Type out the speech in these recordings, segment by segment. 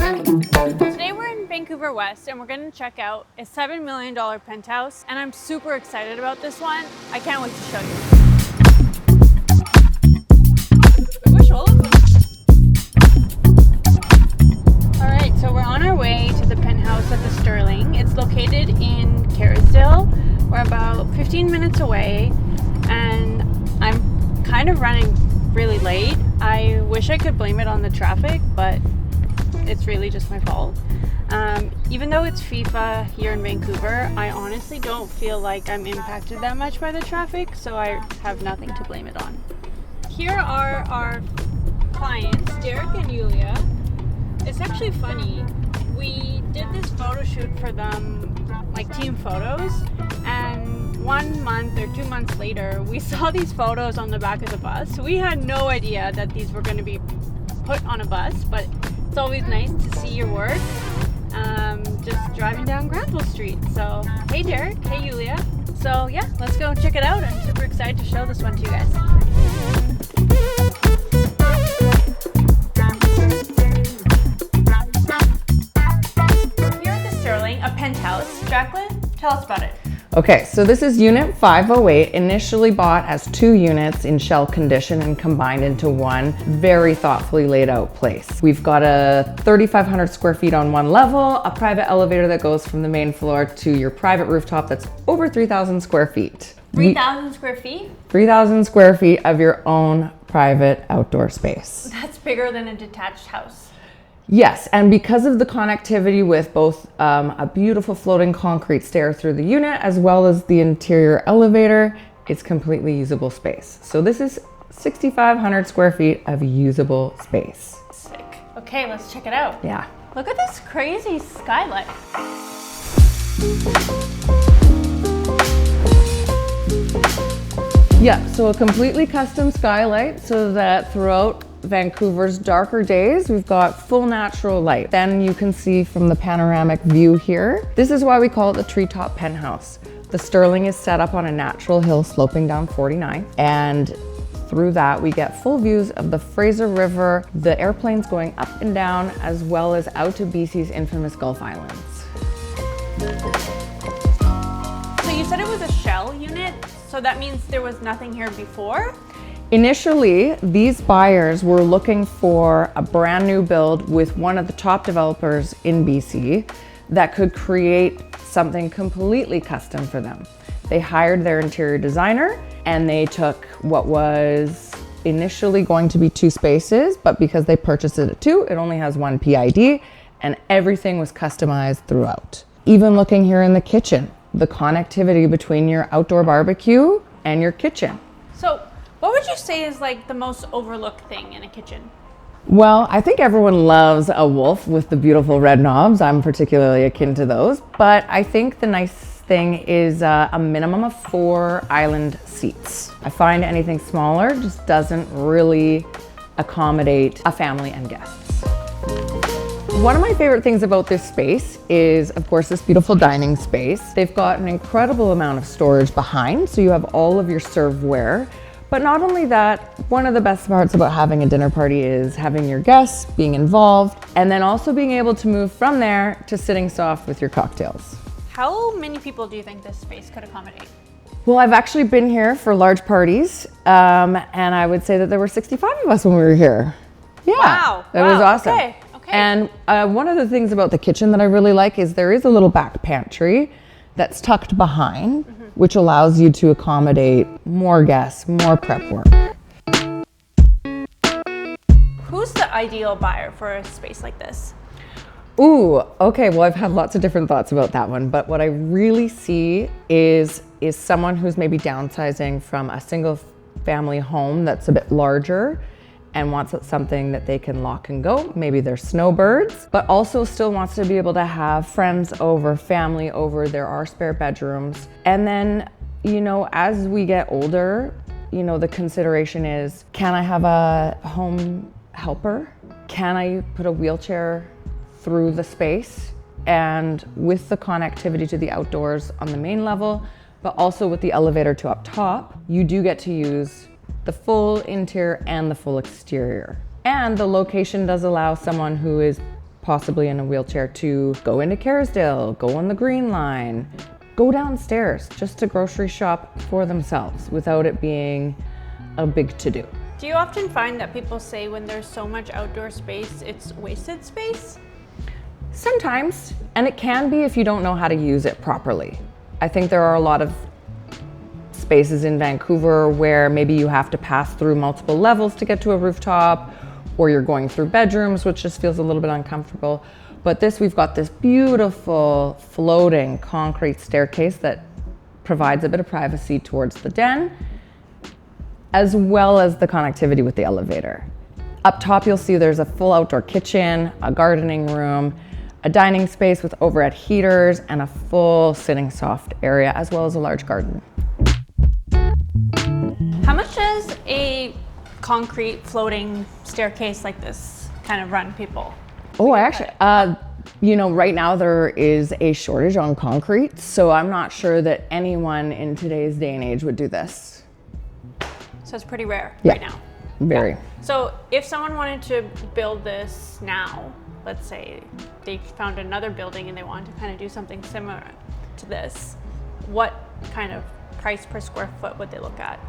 Today we're in Vancouver West and we're going to check out a $7 million penthouse, and I'm super excited about this one. I can't wait to show you. I wish all of them. Alright, so we're on our way to the penthouse at the Sterling. It's located in Terrace. We're about 15 minutes away and I'm kind of running really late. I wish I could blame it on the traffic, but it's really just my fault. Even though it's FIFA here in Vancouver, I honestly don't feel like I'm impacted that much by the traffic, so I have nothing to blame it on. Here are our clients, Derek and Yulia. It's actually funny. We did this photo shoot for them, like team photos, and 1 month or 2 months later, we saw these photos on the back of the bus. We had no idea that these were going to be put on a bus, but it's always nice to see your work just driving down Granville Street. So, hey Derek, hey Yulia. So yeah, let's go check it out. I'm super excited to show this one to you guys. We're here at the Sterling, a penthouse. Jacqueline, tell us about it. Okay, so this is unit 508, initially bought as 2 units in shell condition and combined into one very thoughtfully laid out place. We've got a 3,500 square feet on one level, a private elevator that goes from the main floor to your private rooftop that's over 3,000 square feet. 3,000 square feet? 3,000 square feet of your own private outdoor space. That's bigger than a detached house. Yes, and because of the connectivity with both a beautiful floating concrete stair through the unit as well as the interior elevator, it's completely usable space. So this is 6,500 square feet of usable space. Sick. Okay, let's check it out. Yeah. Look at this crazy skylight. Yeah, so a completely custom skylight so that throughout Vancouver's darker days, we've got full natural light. Then you can see from the panoramic view here. This is why we call it the treetop penthouse. The Sterling is set up on a natural hill sloping down 49, and through that we get full views of the Fraser River, the airplanes going up and down, as well as out to BC's infamous Gulf Islands. So you said it was a shell unit, so that means there was nothing here before? Initially, these buyers were looking for a brand new build with one of the top developers in BC that could create something completely custom for them. They hired their interior designer and they took what was initially going to be 2 spaces, but because they purchased it at 2, it only has 1 PID, and everything was customized throughout. Even looking here in the kitchen, the connectivity between your outdoor barbecue and your kitchen. So, what would you say is like the most overlooked thing in a kitchen? Well, I think everyone loves a wolf with the beautiful red knobs. I'm particularly akin to those, but I think the nice thing is a minimum of 4 island seats. I find anything smaller just doesn't really accommodate a family and guests. One of my favorite things about this space is, of course, this beautiful dining space. They've got an incredible amount of storage behind, so you have all of your serveware. But not only that, one of the best parts about having a dinner party is having your guests, being involved, and then also being able to move from there to sitting soft with your cocktails. How many people do you think this space could accommodate? Well, I've actually been here for large parties, and I would say that there were 65 of us when we were here. Yeah, wow. It was awesome. Okay. And one of the things about the kitchen that I really like is there is a little back pantry that's tucked behind, which allows you to accommodate more guests, more prep work. Who's the ideal buyer for a space like this? Ooh, okay, well, I've had lots of different thoughts about that one, but what I really see is someone who's maybe downsizing from a single family home that's a bit larger and wants something that they can lock and go. Maybe they're snowbirds, but also still wants to be able to have friends over, family over. There are spare bedrooms. And then, you know, as we get older, you know, the consideration is, can I have a home helper? Can I put a wheelchair through the space? And with the connectivity to the outdoors on the main level, but also with the elevator to up top, you do get to use the full interior and the full exterior. And the location does allow someone who is possibly in a wheelchair to go into Kerrisdale, go on the Green Line, go downstairs just to grocery shop for themselves without it being a big to-do. Do you often find that people say when there's so much outdoor space, it's wasted space? Sometimes, and it can be if you don't know how to use it properly. I think there are a lot of spaces in Vancouver where maybe you have to pass through multiple levels to get to a rooftop, or you're going through bedrooms, which just feels a little bit uncomfortable. But we've got this beautiful floating concrete staircase that provides a bit of privacy towards the den, as well as the connectivity with the elevator. Up top, you'll see there's a full outdoor kitchen, a gardening room, a dining space with overhead heaters, and a full sitting soft area, as well as a large garden. How much does a concrete floating staircase like this kind of run people? Oh, actually, right now there is a shortage on concrete, so I'm not sure that anyone in today's day and age would do this. So it's pretty rare Yeah, right now. very. Yeah. So if someone wanted to build this now, let's say they found another building and they wanted to kind of do something similar to this, what kind of price per square foot would they look at?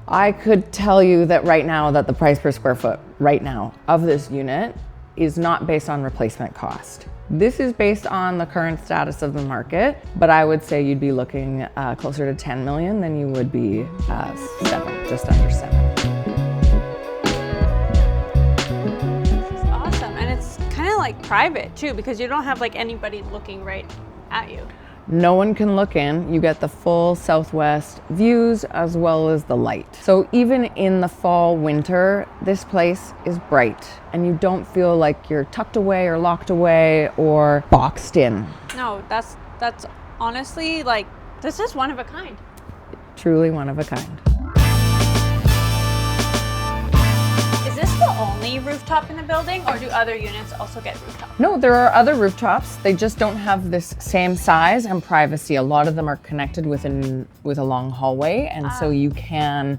I could tell you that right now that the price per square foot right now of this unit is not based on replacement cost. This is based on the current status of the market, but I would say you'd be looking closer to 10 million than you would be 7, just under 7. This is awesome, and it's kind of like private too, because you don't have like anybody looking right at you. No one can look in. You get the full southwest views as well as the light. So even in the fall, winter, this place is bright and you don't feel like you're tucked away or locked away or boxed in. No, that's honestly like, this is one of a kind. Truly one of a kind. Is this the only rooftop in the building, or do other units also get rooftop? No, there are other rooftops. They just don't have this same size and privacy. A lot of them are connected with a long hallway, and so you can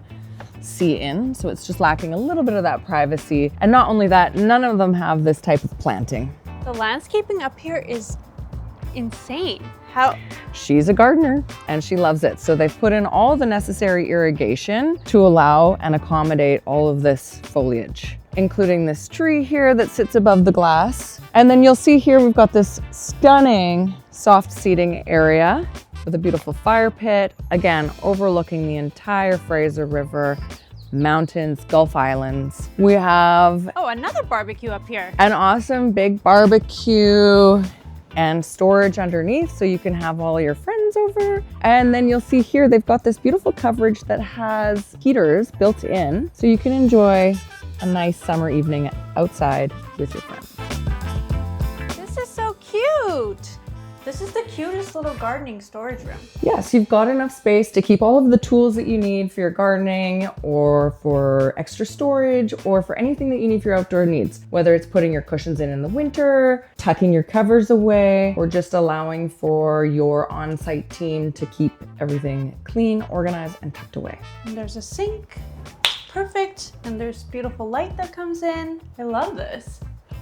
see in. So it's just lacking a little bit of that privacy. And not only that, none of them have this type of planting. The landscaping up here is insane. How? She's a gardener and she loves it. So they've put in all the necessary irrigation to allow and accommodate all of this foliage, including this tree here that sits above the glass. And then you'll see here we've got this stunning soft seating area with a beautiful fire pit, again, overlooking the entire Fraser River, mountains, Gulf Islands. We have another barbecue up here. an awesome big barbecue and storage underneath so you can have all your friends over. And then you'll see here they've got this beautiful coverage that has heaters built in so you can enjoy a nice summer evening outside with your friends. This is so cute. This is the cutest little gardening storage room. Yes, you've got enough space to keep all of the tools that you need for your gardening or for extra storage or for anything that you need for your outdoor needs, whether it's putting your cushions in the winter, tucking your covers away, or just allowing for your on-site team to keep everything clean, organized, and tucked away. And there's a sink, perfect. And there's beautiful light that comes in. I love this.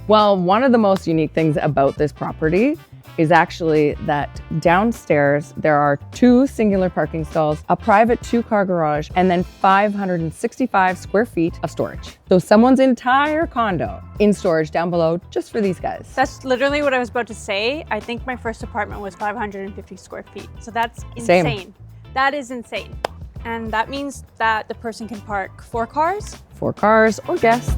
Well, one of the most unique things about this property is actually that downstairs there are 2 singular parking stalls, a private 2-car garage, and then 565 square feet of storage. So someone's entire condo in storage down below just for these guys. That's literally what I was about to say. I think my first apartment was 550 square feet. So that's insane. Same. That is insane. And that means that the person can park 4 cars. 4 cars or guests.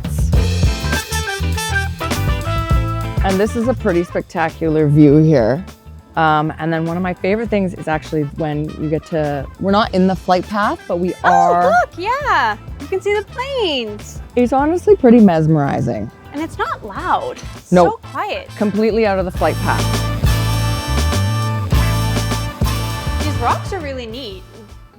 And this is a pretty spectacular view here. And then one of my favorite things is actually when you get to, we're not in the flight path, but we are. Oh, look, yeah. You can see the planes. It's honestly pretty mesmerizing. And it's not loud. It's No. so quiet. Completely out of the flight path. These rocks are really neat.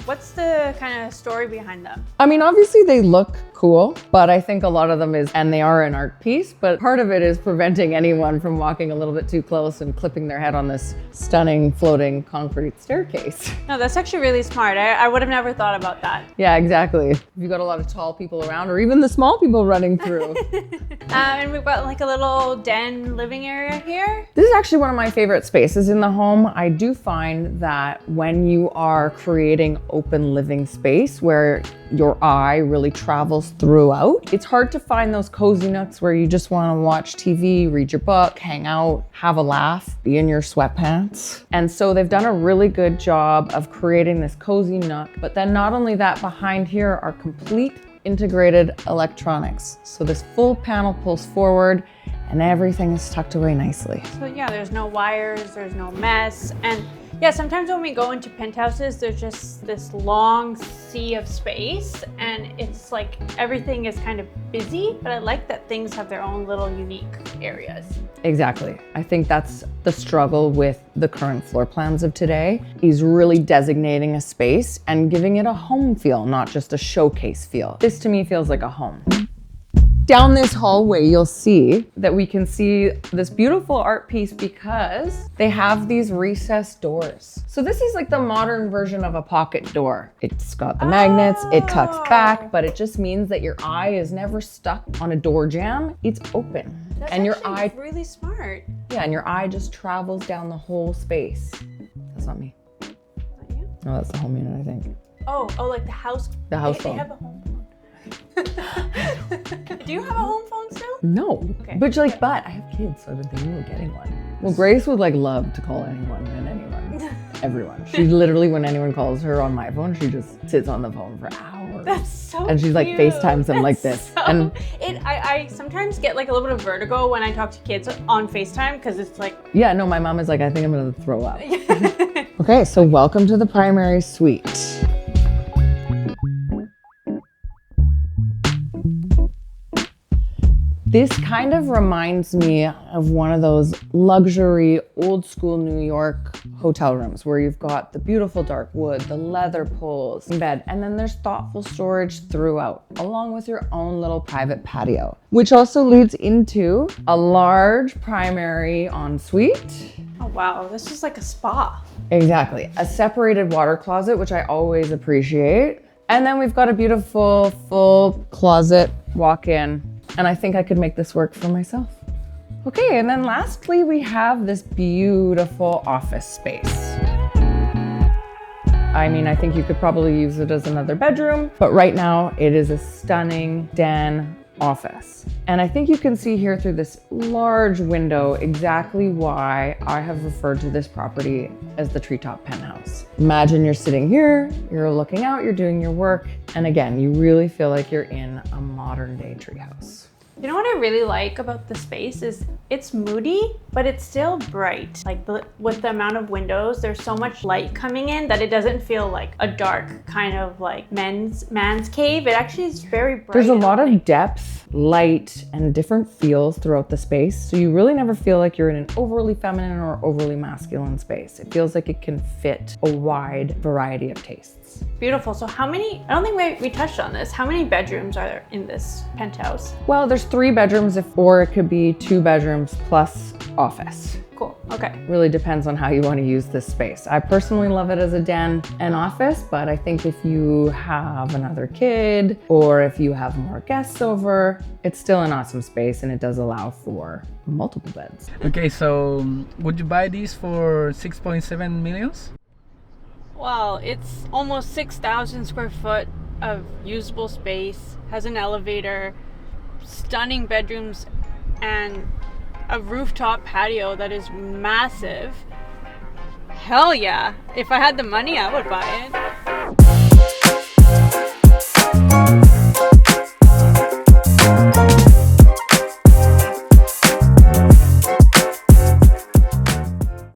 What's the kind of story behind them? I mean, obviously they look cool, but I think a lot of them is, and they are an art piece, but part of it is preventing anyone from walking a little bit too close and clipping their head on this stunning floating concrete staircase. No, that's actually really smart. I would have never thought about that. Yeah, exactly. If you've got a lot of tall people around, or even the small people running through. And we've got like a little den living area here. This is actually one of my favorite spaces in the home. I do find that when you are creating open living space where your eye really travels throughout, it's hard to find those cozy nooks where you just want to watch TV, read your book, hang out, have a laugh, be in your sweatpants. And so they've done a really good job of creating this cozy nook. But then not only that, behind here are complete integrated electronics. So this full panel pulls forward and everything is tucked away nicely. So yeah, there's no wires, there's no mess. And yeah, sometimes when we go into penthouses, there's just this long sea of space and it's like everything is kind of busy, but I like that things have their own little unique areas. Exactly. I think that's the struggle with the current floor plans of today, is really designating a space and giving it a home feel, not just a showcase feel. This to me feels like a home. Down this hallway, you'll see that we can see this beautiful art piece because they have these recessed doors. So this is like the modern version of a pocket door. It's got the magnets, it tucks back, but it just means that your eye is never stuck on a door jamb. It's open. That's and your actually eye, really smart. yeah, and your eye just travels down the whole space. That's not me. Not you? No, that's the home unit, I think. Oh, like the house. The house They phone. have a home phone. Do you have a home phone still? No, Okay. but I have kids, so I've been thinking of getting one. Well, Grace would like love to call anyone and anyone, everyone. She literally, when anyone calls her on my phone, she just sits on the phone for hours. That's so And she's like cute. FaceTimes them like this. And I sometimes get like a little bit of vertigo when I talk to kids on FaceTime because it's like, yeah, no, my mom is like, I think I'm gonna throw up. Okay, so welcome to the primary suite. This kind of reminds me of one of those luxury, old school New York hotel rooms where you've got the beautiful dark wood, the leather pulls, bed, and then there's thoughtful storage throughout, along with your own little private patio, which also leads into a large primary ensuite. oh wow, this is like a spa. Exactly. A separated water closet, which I always appreciate. And then we've got a beautiful full closet walk-in. And I think I could make this work for myself. Okay, and then lastly, we have this beautiful office space. I mean, I think you could probably use it as another bedroom, but right now it is a stunning den office. And I think you can see here through this large window exactly why I have referred to this property as the treetop penthouse. Imagine you're sitting here, you're looking out, you're doing your work, and again, you really feel like you're in a modern day treehouse. You know what I really like about the space is it's moody, but it's still bright. Like with the amount of windows, there's so much light coming in that it doesn't feel like a dark kind of like man's cave. It actually is very bright. There's a lot of depth, light, and different feels throughout the space. So you really never feel like you're in an overly feminine or overly masculine space. It feels like it can fit a wide variety of tastes. Beautiful. So how many, I don't think we touched on this. How many bedrooms are there in this penthouse? Well, there's 3 bedrooms, or it could be 2 bedrooms plus office. Cool. Okay. Really depends on how you want to use this space. I personally love it as a den and office, but I think if you have another kid or if you have more guests over, it's still an awesome space and it does allow for multiple beds. Okay, so would you buy these for 6.7 millions? Well, it's almost 6,000 square foot of usable space, has an elevator, stunning bedrooms, and a rooftop patio that is massive. Hell yeah. If I had the money, I would buy it.